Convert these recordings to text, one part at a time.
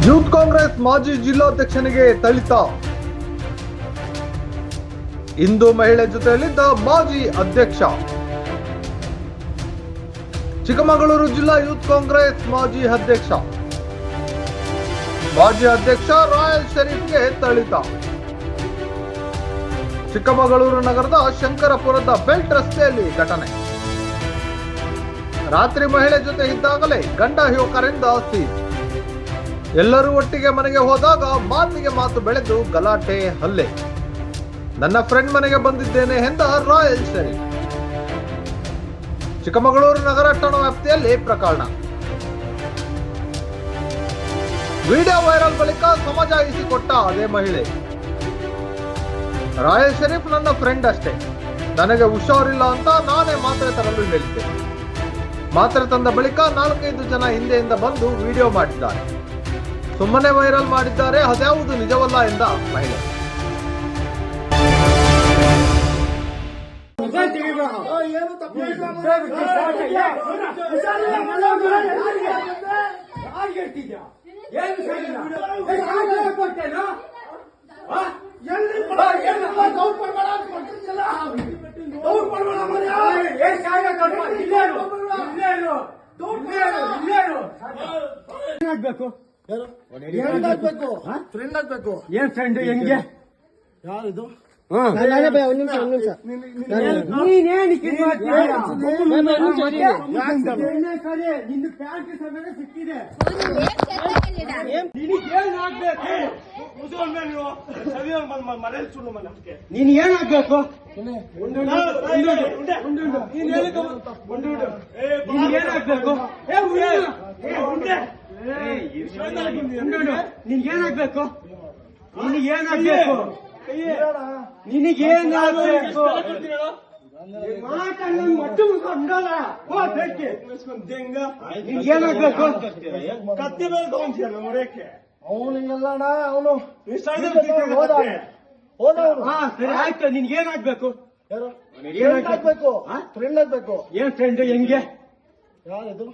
Youth Congress ಮಾಜಿ ಜಿಲ್ಲಾಧ್ಯಕ್ಷನಿಗೆ ಥಳಿತ. ಇಂದು ಮಹಿಳೆ ಜೊತೆಯಲ್ಲಿದ್ದ ಮಾಜಿ ಅಧ್ಯಕ್ಷ. ಚಿಕ್ಕಮಗಳೂರು ಜಿಲ್ಲಾ ಯೂತ್ ಕಾಂಗ್ರೆಸ್ ಮಾಜಿ ಅಧ್ಯಕ್ಷ ರಾಯಲ್ ಶರೀಫ್ಗೆ ಥಳಿತ. ಚಿಕ್ಕಮಗಳೂರು ನಗರದ ಶಂಕರಪುರದ ಬೆಲ್ಟ್ ರಸ್ತೆಯಲ್ಲಿ ಘಟನೆ. ರಾತ್ರಿ ಮಹಿಳೆ ಜೊತೆ ಇದ್ದಾಗಲೇ ಗಂಡ ಯುವಕರಿಂದ ಸೀಸ್. ಎಲ್ಲರೂ ಒಟ್ಟಿಗೆ ಮನೆಗೆ ಹೋದಾಗ ಮಾತಿಗೆ ಮಾತು ಬೆಳೆದು ಗಲಾಟೆ, ಹಲ್ಲೆ. ನನ್ನ ಫ್ರೆಂಡ್ ಮನೆಗೆ ಬಂದಿದ್ದೇನೆ ಎಂದ ರಾಯಲ್ ಶರೀಫ್. ಚಿಕ್ಕಮಗಳೂರು ನಗರ ಠಾಣಾ ವ್ಯಾಪ್ತಿಯಲ್ಲಿ ಪ್ರಕರಣ. ವಿಡಿಯೋ ವೈರಲ್ ಬಳಿಕ ಸಮಜಾಯಿಸಿಕೊಟ್ಟ ಅದೇ ಮಹಿಳೆ. ರಾಯಲ್ ಶರೀಫ್ ನನ್ನ ಫ್ರೆಂಡ್ ಅಷ್ಟೇ, ನನಗೆ ಹುಷಾರಿಲ್ಲ ಅಂತ ನಾನೇ ಮಾತ್ರೆ ತರಲು ಹೇಳಿದ್ದೆ. ಮಾತ್ರೆ ತಂದ ಬಳಿಕ 4-5 ಜನ ಹಿಂದೆಯಿಂದ ಬಂದು ವಿಡಿಯೋ ಮಾಡಿದ್ದಾರೆ. ಸುಮ್ಮನೆ ವೈರಲ್ ಮಾಡಿದ್ದಾರೆ, ಅದ್ಯಾವುದು ನಿಜವಲ್ಲ ಎಂದ ಮಹಿಳೆ. ಫ್ರೆಂಡ್ ಆಗ್ಬೇಕು. ಏನ್ ಫ್ರೆಂಡ್ ಹೆಂಗೆ? ಯಾರಿದು? ನಿನ್ನ ಪ್ಯಾಂಟ್ ಸಮೇತ ಸಿಕ್ಕಿದೆ. ನೀನ್ ಏನಾಗ್ಬೇಕು? ಏನಾಗ್ಬೇಕು? ನಿನ್ಗೇನಾಗ್ಬೇಕು? ನಿನಗೇನಾಗ್ಬೇಕು? ನಿನಗೇನಾಗ್ಬೇಕು? ಮಾತನ್ನ ಮಟ್ಟು ಕೊಂಡಲ್ಲ. ನಿನ್ಗೇನಾಗ್ಬೇಕು? ಕತ್ತಿ ಮೇಲೆ ತಗೊಂತೀಯಲ್ಲ ನೋಡಕ್ಕೆ. ಅವನಿಗೆಲ್ಲಣ್ಣ, ಅವನು ಹೋದವನು. ಹಾ ಸರಿ ಆಯ್ತು. ನಿನ್ಗೇನಾಗ್ಬೇಕು? ಏನಾಗ್ಬೇಕು? ಫ್ರೆಂಡ್ ಆಗ್ಬೇಕು. ಏನ್ ಫ್ರೆಂಡ್ ಹೆಂಗೆ? ಯಾರಿದು?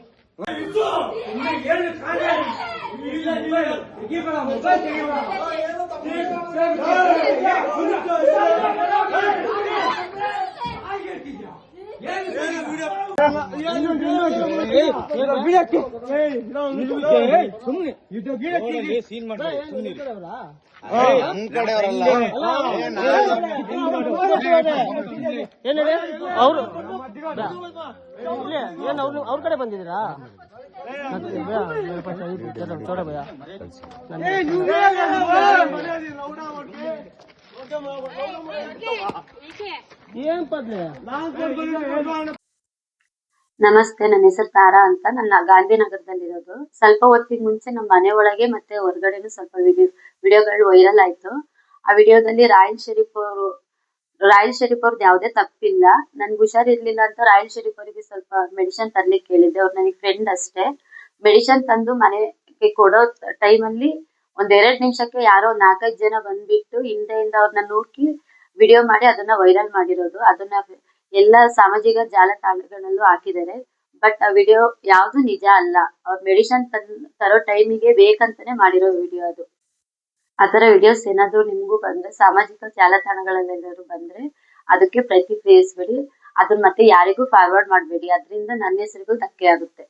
ಅವ್ರ ಕಡೆ ಬಂದಿದ್ದೀರಾ? ನಮಸ್ತೆ, ನನ್ನ ಹೆಸರು ತಾರಾ ಅಂತ. ನನ್ನ ಗಾಂಧಿನಗರದಲ್ಲಿರೋದು. ಸ್ವಲ್ಪ ಹೊತ್ತಿಗೆ ಮುಂಚೆ ನಮ್ಮ ಮನೆ ಒಳಗೆ ಮತ್ತೆ ಹೊರಗಡೆನೂ ಸ್ವಲ್ಪ ವಿಡಿಯೋಗಳು ವೈರಲ್ ಆಯ್ತು. ಆ ವಿಡಿಯೋದಲ್ಲಿ ರಾಯಲ್ ಶರೀಫ್ ಅವ್ರದ್ದು ಯಾವುದೇ ತಪ್ಪಿಲ್ಲ. ನನ್ಗೆ ಹುಷಾರಿರ್ಲಿಲ್ಲ ಅಂತ ರಾಯಲ್ ಶರೀಫ್ ಅವರಿಗೆ ಸ್ವಲ್ಪ ಮೆಡಿಸಿನ್ ತರ್ಲಿಕ್ಕೆ ಹೇಳಿದ್ದೆ. ಅವ್ರು ನನಗೆ ಫ್ರೆಂಡ್ ಅಷ್ಟೇ. ಮೆಡಿಸಿನ್ ತಂದು ಮನೆಗೆ ಕೊಡೋ ಟೈಮಲ್ಲಿ 1-2 ನಿಮಿಷಕ್ಕೆ ಯಾರೋ 4-5 ಜನ ಬಂದ್ಬಿಟ್ಟು ಹಿಂದೆಯಿಂದ ಅವ್ರನ್ನ ನೂಕಿ ವಿಡಿಯೋ ಮಾಡಿ ಅದನ್ನ ವೈರಲ್ ಮಾಡಿರೋದು. ಅದನ್ನ ಎಲ್ಲ ಸಾಮಾಜಿಕ ಜಾಲತಾಣಗಳಲ್ಲೂ ಹಾಕಿದ್ದಾರೆ. ಬಟ್ ಆ ವಿಡಿಯೋ ಯಾವ್ದು ನಿಜ ಅಲ್ಲ. ಅವ್ರ ಮೆಡಿಸಿನ್ ತರೋ ಟೈಮಿಗೆ ಬೇಕಂತಾನೆ ಮಾಡಿರೋ ವಿಡಿಯೋ ಅದು. ಆತರ ವಿಡಿಯೋಸ್ ಏನಾದ್ರು ನಿಮ್ಗೂ ಬಂದ್ರೆ, ಸಾಮಾಜಿಕ ಜಾಲತಾಣಗಳಲ್ಲೆಲ್ಲರೂ ಬಂದ್ರೆ ಅದಕ್ಕೆ ಪ್ರತಿಕ್ರಿಯಿಸ್ಬೇಡಿ. ಅದನ್ನ ಮತ್ತೆ ಯಾರಿಗೂ ಫಾರ್ವರ್ಡ್ ಮಾಡ್ಬೇಡಿ. ಅದರಿಂದ ನನ್ನ ಹೆಸರಿಗೂ ಧಕ್ಕೆ ಆಗುತ್ತೆ.